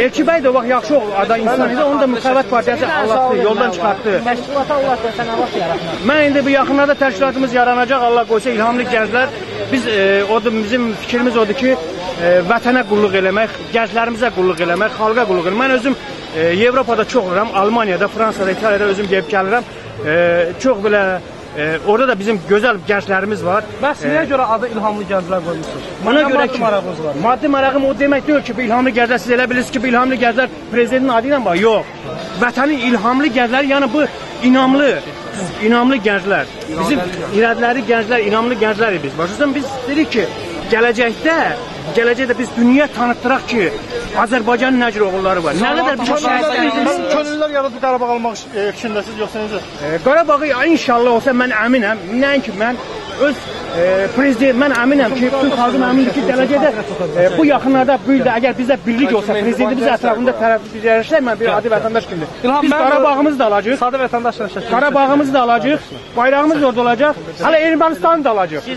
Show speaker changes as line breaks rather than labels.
Elçi bəy də bax yaxşı adam insan idi. Onu da Müxalifət Partiyası Allah'tı, yoldan çıxartdı.
Təşkilata ulaşdı, sən nə vaxt yaratmaq?
Mən indi bu yaxınlarda təşkilatımız yaranacaq. Allah qoysa ilhamlı gənclər. Bizim fikrimiz odur ki, vətənə qulluq eləmək, gənclərimizə qulluq eləmək, xalqa qulluq eləmək. Mən özüm Avropada çox oluram, Almaniyada, Fransada, İtaliyada özüm gəlib gəlirəm. Çox belə orada da bizim gözəl gənclərimiz var.
Bəs niyə görə adı İlhamlı Gənclər qoymuşsunuz?
Bana görə ki,
marağınız var.
Maddi marağım o demək deyil ki, bu ilhamlı gənclər, siz elə bilirsiniz ki, bu ilhamlı gənclər prezidentin adı ilə var. Yox. Vətənin ilhamlı gəncləri, yəni bu inamlı gənclər. Bizim iradiləri gənclər, inamlı gənclərik biz. Başlayırsan biz dedik ki, gələcəkdə biz dünya tanıtdıraq ki, Azərbaycanın nə cür oğulları var. Nə qədər bir şəhərdə
Könüllülər yaradı Qarabağ almaq fikrindəsiz yoxsa necə?
Qarabağı inşallah olsa mən əminəm. Nəinki mən öz prezident, mən əminəm ki, bütün xalqım əmindir ki, gələcəkdə bu yaxınlarda bu ildə əgər bizdə birlik olsa, prezidentimiz ətrafında tərəfləşsək, mən bir adi vətəndaş kimi. Biz Qarabağımızı da alacağıq.
Sadə vətəndaşla şəkil.
Qarabağımızı da alacağıq. Bayrağımız orada olacaq. Hələ Ermənistanı da alacaq.